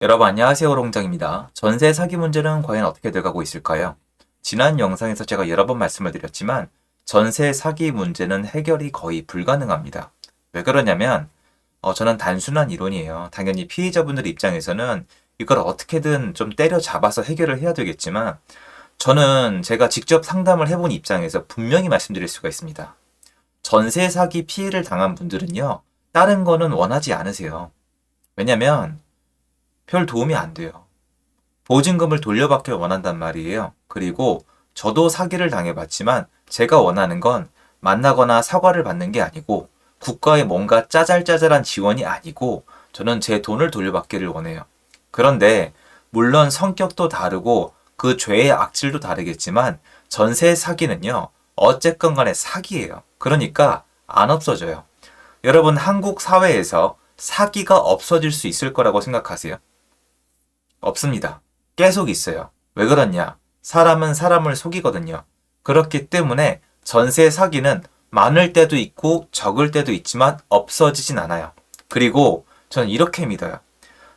여러분 안녕하세요. 롱장입니다. 전세 사기 문제는 과연 어떻게 돼가고 있을까요? 지난 영상에서 제가 여러 번 말씀을 드렸지만 전세 사기 문제는 해결이 거의 불가능합니다. 왜 그러냐면 저는 단순한 이론이에요. 당연히 피해자분들 입장에서는 이걸 어떻게든 좀 때려잡아서 해결을 해야 되겠지만 저는 제가 직접 상담을 해본 입장에서 분명히 말씀드릴 수가 있습니다. 전세 사기 피해를 당한 분들은요. 다른 거는 원하지 않으세요. 왜냐면 별 도움이 안 돼요. 보증금을 돌려받길 원한단 말이에요. 그리고 저도 사기를 당해봤지만 제가 원하는 건 만나거나 사과를 받는 게 아니고 국가의 뭔가 짜잘짜잘한 지원이 아니고 저는 제 돈을 돌려받기를 원해요. 그런데 물론 성격도 다르고 그 죄의 악질도 다르겠지만 전세 사기는요. 어쨌건 간에 사기예요. 그러니까 안 없어져요. 여러분 한국 사회에서 사기가 없어질 수 있을 거라고 생각하세요? 없습니다. 계속 있어요. 왜 그러냐? 사람은 사람을 속이거든요. 그렇기 때문에 전세 사기는 많을 때도 있고 적을 때도 있지만 없어지진 않아요. 그리고 저는 이렇게 믿어요.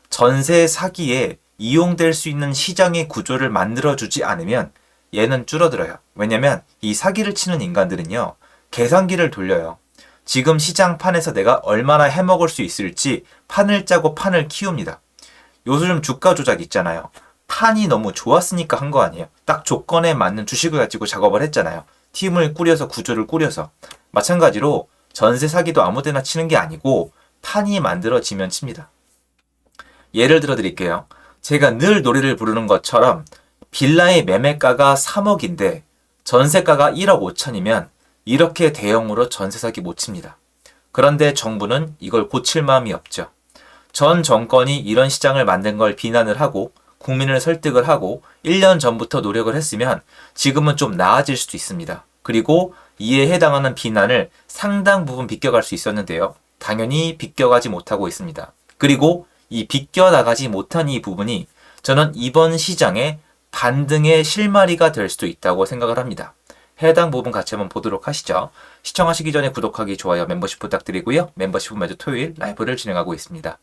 전세 사기에 이용될 수 있는 시장의 구조를 만들어주지 않으면 얘는 줄어들어요. 왜냐면 이 사기를 치는 인간들은요. 계산기를 돌려요. 지금 시장 판에서 내가 얼마나 해먹을 수 있을지 판을 짜고 판을 키웁니다. 요즘 주가 조작 있잖아요. 판이 너무 좋았으니까 한 거 아니에요. 딱 조건에 맞는 주식을 가지고 작업을 했잖아요. 팀을 꾸려서 구조를 꾸려서. 마찬가지로 전세 사기도 아무 데나 치는 게 아니고 판이 만들어지면 칩니다. 예를 들어 드릴게요. 제가 늘 노래를 부르는 것처럼 빌라의 매매가가 3억인데 전세가가 1억 5천이면 이렇게 대형으로 전세 사기 못 칩니다. 그런데 정부는 이걸 고칠 마음이 없죠. 전 정권이 이런 시장을 만든 걸 비난을 하고 국민을 설득을 하고 1년 전부터 노력을 했으면 지금은 좀 나아질 수도 있습니다. 그리고 이에 해당하는 비난을 상당 부분 비껴갈 수 있었는데요. 당연히 비껴가지 못하고 있습니다. 그리고 이 비껴나가지 못한 이 부분이 저는 이번 시장의 반등의 실마리가 될 수도 있다고 생각을 합니다. 해당 부분 같이 한번 보도록 하시죠. 시청하시기 전에 구독하기, 좋아요, 멤버십 부탁드리고요. 멤버십은 매주 토요일 라이브를 진행하고 있습니다.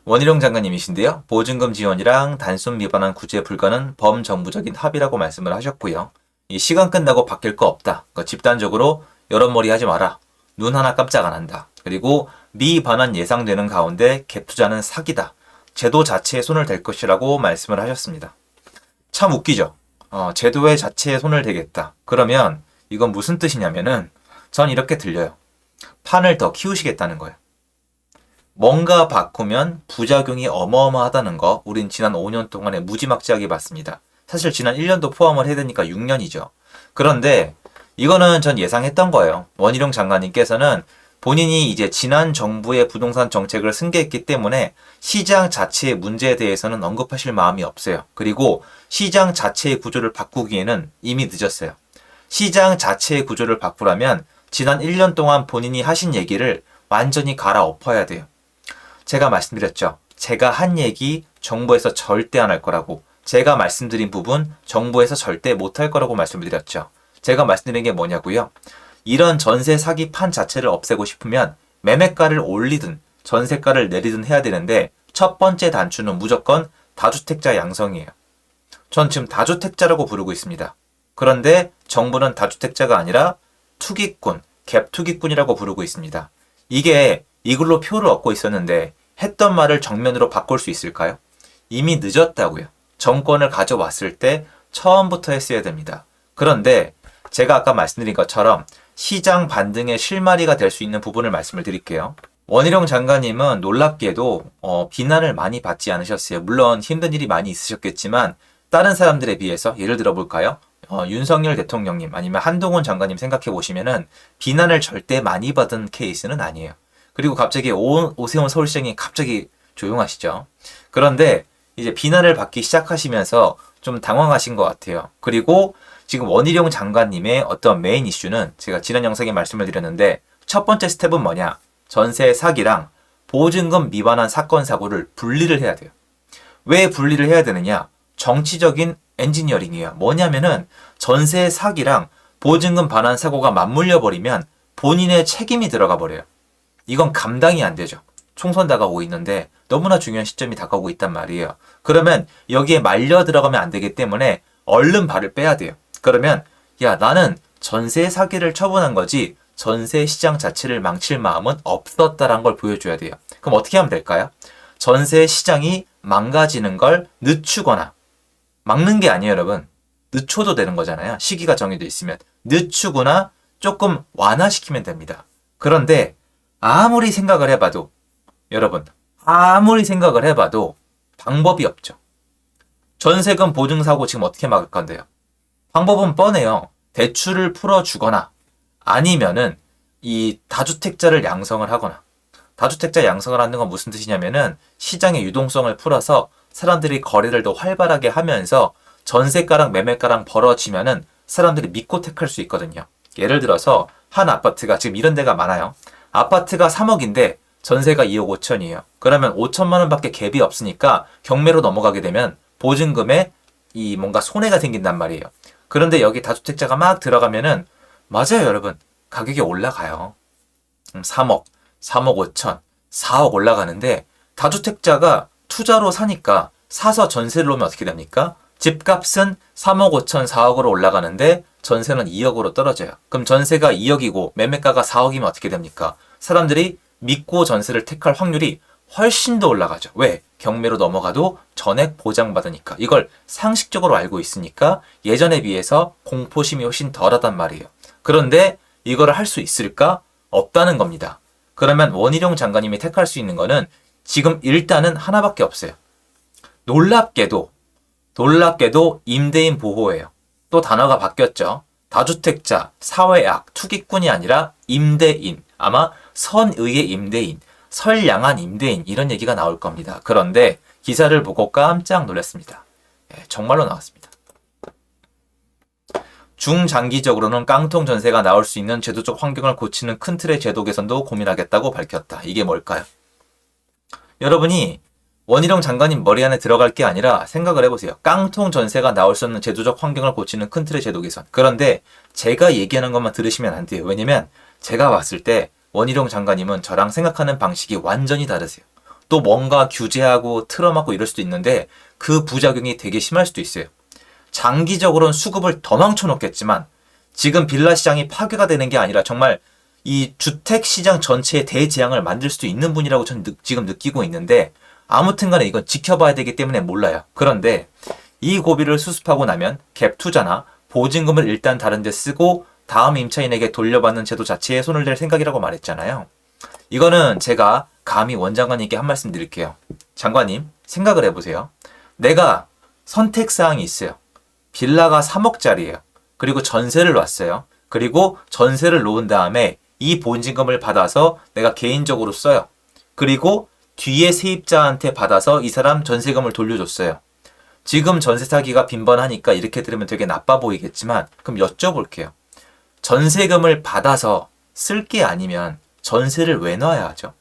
원희룡 장관님이신데요. 보증금 지원이랑 단순 미반환 구제 불가는 범정부적인 합의라고 말씀을 하셨고요. 이 시간 끝나고 바뀔 거 없다. 그러니까 집단적으로 여론몰이 하지 마라. 눈 하나 깜짝 안 한다. 그리고 미반환 예상되는 가운데 갭 투자는 사기다. 제도 자체에 손을 댈 것이라고 말씀을 하셨습니다. 참 웃기죠. 제도의 자체에 손을 대겠다. 그러면 이건 무슨 뜻이냐면은 전 이렇게 들려요. 판을 더 키우시겠다는 거예요. 뭔가 바꾸면 부작용이 어마어마하다는 거 우린 지난 5년 동안에 무지막지하게 봤습니다. 사실 지난 1년도 포함을 해야 되니까 6년이죠. 그런데 이거는 전 예상했던 거예요. 원희룡 장관님께서는 본인이 이제 지난 정부의 부동산 정책을 승계했기 때문에 시장 자체의 문제에 대해서는 언급하실 마음이 없어요. 그리고 시장 자체의 구조를 바꾸기에는 이미 늦었어요. 시장 자체의 구조를 바꾸려면 지난 1년 동안 본인이 하신 얘기를 완전히 갈아엎어야 돼요. 제가 말씀드렸죠. 제가 한 얘기 정부에서 절대 안 할 거라고. 제가 말씀드린 부분 정부에서 절대 못 할 거라고 말씀을 드렸죠. 제가 말씀드린 게 뭐냐고요. 이런 전세 사기판 자체를 없애고 싶으면 매매가를 올리든 전세가를 내리든 해야 되는데 첫 번째 단추는 무조건 다주택자 양성이에요. 전 지금 다주택자라고 부르고 있습니다. 그런데 정부는 다주택자가 아니라 투기꾼, 갭 투기꾼이라고 부르고 있습니다. 이게 이걸로 표를 얻고 있었는데 했던 말을 정면으로 바꿀 수 있을까요? 이미 늦었다고요. 정권을 가져왔을 때 처음부터 했어야 됩니다. 그런데 제가 아까 말씀드린 것처럼 시장 반등의 실마리가 될 수 있는 부분을 말씀을 드릴게요. 원희룡 장관님은 놀랍게도 비난을 많이 받지 않으셨어요. 물론 힘든 일이 많이 있으셨겠지만 다른 사람들에 비해서 예를 들어 볼까요? 윤석열 대통령님 아니면 한동훈 장관님 생각해 보시면은 비난을 절대 많이 받은 케이스는 아니에요. 그리고 갑자기 오세훈 서울시장이 갑자기 조용하시죠. 그런데 이제 비난을 받기 시작하시면서 좀 당황하신 것 같아요. 그리고 지금 원희룡 장관님의 어떤 메인 이슈는 제가 지난 영상에 말씀을 드렸는데 첫 번째 스텝은 뭐냐? 전세 사기랑 보증금 미반환 사건 사고를 분리를 해야 돼요. 왜 분리를 해야 되느냐? 정치적인 엔지니어링이에요. 뭐냐면은 전세 사기랑 보증금 반환 사고가 맞물려 버리면 본인의 책임이 들어가 버려요. 이건 감당이 안 되죠. 총선 다가오고 있는데 너무나 중요한 시점이 다가오고 있단 말이에요. 그러면 여기에 말려 들어가면 안 되기 때문에 얼른 발을 빼야 돼요. 그러면 야, 나는 전세 사기를 처분한 거지 전세 시장 자체를 망칠 마음은 없었다라는 걸 보여줘야 돼요. 그럼 어떻게 하면 될까요? 전세 시장이 망가지는 걸 늦추거나, 막는 게 아니에요, 여러분. 늦춰도 되는 거잖아요. 시기가 정해져 있으면. 늦추거나 조금 완화시키면 됩니다. 그런데 아무리 생각을 해봐도, 여러분, 아무리 생각을 해봐도 방법이 없죠. 전세금 보증사고 지금 어떻게 막을 건데요? 방법은 뻔해요. 대출을 풀어주거나 아니면은 이 다주택자를 양성을 하거나. 다주택자 양성을 하는 건 무슨 뜻이냐면은 시장의 유동성을 풀어서 사람들이 거래를 더 활발하게 하면서 전세가랑 매매가랑 벌어지면은 사람들이 믿고 택할 수 있거든요. 예를 들어서 한 아파트가 지금 이런 데가 많아요. 아파트가 3억인데 전세가 2억 5천이에요. 그러면 5천만 원밖에 갭이 없으니까 경매로 넘어가게 되면 보증금에 이 뭔가 손해가 생긴단 말이에요. 그런데 여기 다주택자가 막 들어가면은 맞아요, 여러분. 가격이 올라가요. 3억, 3억 5천, 4억 올라가는데 다주택자가 투자로 사니까 사서 전세를 놓으면 어떻게 됩니까? 집값은 3억 5천, 4억으로 올라가는데 전세는 2억으로 떨어져요. 그럼 전세가 2억이고 매매가가 4억이면 어떻게 됩니까? 사람들이 믿고 전세를 택할 확률이 훨씬 더 올라가죠. 왜? 경매로 넘어가도 전액 보장받으니까. 이걸 상식적으로 알고 있으니까 예전에 비해서 공포심이 훨씬 덜하단 말이에요. 그런데 이거를 할 수 있을까? 없다는 겁니다. 그러면 원희룡 장관님이 택할 수 있는 거는 지금 일단은 하나밖에 없어요. 놀랍게도 임대인 보호예요. 또 단어가 바뀌었죠. 다주택자, 사회악, 투기꾼이 아니라 임대인, 아마 선의의 임대인, 선량한 임대인 이런 얘기가 나올 겁니다. 그런데 기사를 보고 깜짝 놀랐습니다. 정말로 나왔습니다. 중장기적으로는 깡통 전세가 나올 수 있는 제도적 환경을 고치는 큰 틀의 제도 개선도 고민하겠다고 밝혔다. 이게 뭘까요? 여러분이 원희룡 장관님 머리 안에 들어갈 게 아니라 생각을 해보세요. 깡통 전세가 나올 수 있는 제도적 환경을 고치는 큰 틀의 제도 개선. 그런데 제가 얘기하는 것만 들으시면 안 돼요. 왜냐면 제가 봤을 때 원희룡 장관님은 저랑 생각하는 방식이 완전히 다르세요. 또 뭔가 규제하고 틀어막고 이럴 수도 있는데 그 부작용이 되게 심할 수도 있어요. 장기적으로는 수급을 더 망쳐놓겠지만 지금 빌라 시장이 파괴가 되는 게 아니라 정말 이 주택 시장 전체에 대재앙을 만들 수도 있는 분이라고 저는 지금 느끼고 있는데 아무튼 간에 이건 지켜봐야 되기 때문에 몰라요. 그런데 이 고비를 수습하고 나면 갭 투자나 보증금을 일단 다른 데 쓰고 다음 임차인에게 돌려받는 제도 자체에 손을 댈 생각이라고 말했잖아요. 이거는 제가 감히 원장관님께 한 말씀 드릴게요. 장관님, 생각을 해보세요. 내가 선택사항이 있어요. 빌라가 3억짜리예요. 그리고 전세를 놨어요. 그리고 전세를 놓은 다음에 이 보증금을 받아서 내가 개인적으로 써요. 그리고 뒤에 세입자한테 받아서 이 사람 전세금을 돌려줬어요. 지금 전세 사기가 빈번하니까 이렇게 들으면 되게 나빠 보이겠지만 그럼 여쭤볼게요. 전세금을 받아서 쓸 게 아니면 전세를 왜 놔야 하죠?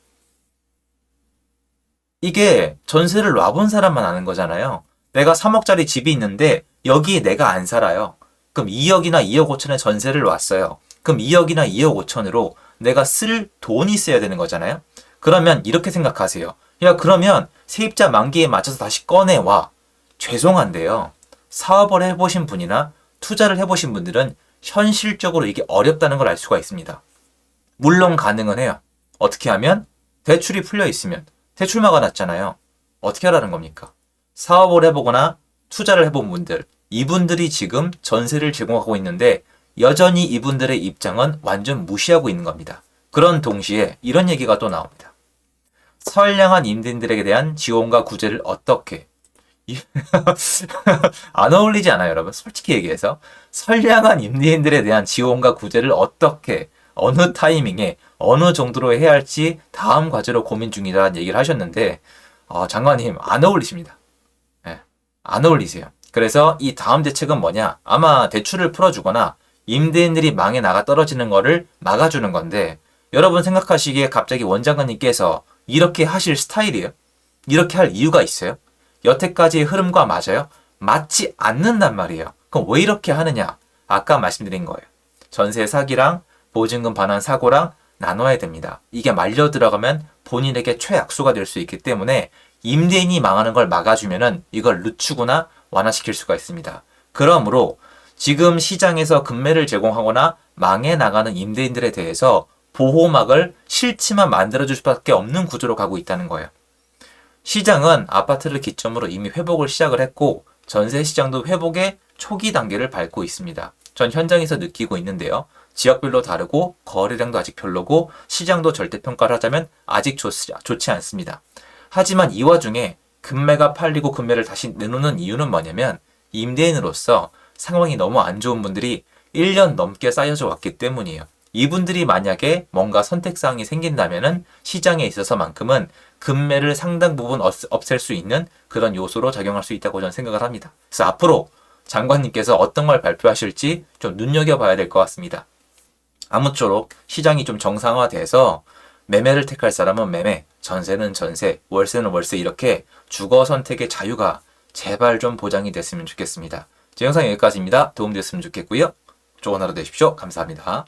이게 전세를 놔본 사람만 아는 거잖아요. 내가 3억짜리 집이 있는데 여기에 내가 안 살아요. 그럼 2억이나 2억 5천에 전세를 놨어요. 그럼 2억이나 2억 5천으로 내가 쓸 돈이 있어야 되는 거잖아요. 그러면 이렇게 생각하세요. 야, 그러면 세입자 만기에 맞춰서 다시 꺼내와. 죄송한데요. 사업을 해보신 분이나 투자를 해보신 분들은 현실적으로 이게 어렵다는 걸 알 수가 있습니다. 물론 가능은 해요. 어떻게 하면? 대출이 풀려 있으면. 대출 막아놨잖아요. 어떻게 하라는 겁니까? 사업을 해보거나 투자를 해본 분들, 이분들이 지금 전세를 제공하고 있는데 여전히 이분들의 입장은 완전 무시하고 있는 겁니다. 그런 동시에 이런 얘기가 또 나옵니다. 선량한 임대인들에게 대한 지원과 구제를 어떻게 안 어울리지 않아요, 여러분? 솔직히 얘기해서 선량한 임대인들에 대한 지원과 구제를 어떻게 어느 타이밍에 어느 정도로 해야 할지 다음 과제로 고민 중이라는 얘기를 하셨는데 장관님 안 어울리십니다. 네, 안 어울리세요. 그래서 이 다음 대책은 뭐냐? 아마 대출을 풀어주거나 임대인들이 망에 나가 떨어지는 거를 막아주는 건데 여러분 생각하시기에 갑자기 원장관님께서 이렇게 하실 스타일이에요? 이렇게 할 이유가 있어요? 여태까지의 흐름과 맞아요? 맞지 않는단 말이에요. 그럼 왜 이렇게 하느냐? 아까 말씀드린 거예요. 전세 사기랑 보증금 반환 사고랑 나눠야 됩니다. 이게 말려 들어가면 본인에게 최악수가 될 수 있기 때문에 임대인이 망하는 걸 막아주면은 이걸 늦추거나 완화시킬 수가 있습니다. 그러므로 지금 시장에서 금매를 제공하거나 망해 나가는 임대인들에 대해서 보호막을 싫지만 만들어줄 수밖에 없는 구조로 가고 있다는 거예요. 시장은 아파트를 기점으로 이미 회복을 시작을 했고 전세 시장도 회복의 초기 단계를 밟고 있습니다. 전 현장에서 느끼고 있는데요. 지역별로 다르고 거래량도 아직 별로고 시장도 절대평가를 하자면 아직 좋지 않습니다. 하지만 이 와중에 금매가 팔리고 금매를 다시 내놓는 이유는 뭐냐면 임대인으로서 상황이 너무 안 좋은 분들이 1년 넘게 쌓여져 왔기 때문이에요. 이분들이 만약에 뭔가 선택사항이 생긴다면은 시장에 있어서만큼은 금매를 상당 부분 없앨 수 있는 그런 요소로 작용할 수 있다고 저는 생각을 합니다. 그래서 앞으로 장관님께서 어떤 걸 발표하실지 좀 눈여겨봐야 될 것 같습니다. 아무쪼록 시장이 좀 정상화돼서 매매를 택할 사람은 매매, 전세는 전세, 월세는 월세 이렇게 주거 선택의 자유가 제발 좀 보장이 됐으면 좋겠습니다. 제 영상 여기까지입니다. 도움되셨으면 좋겠고요. 좋은 하루 되십시오. 감사합니다.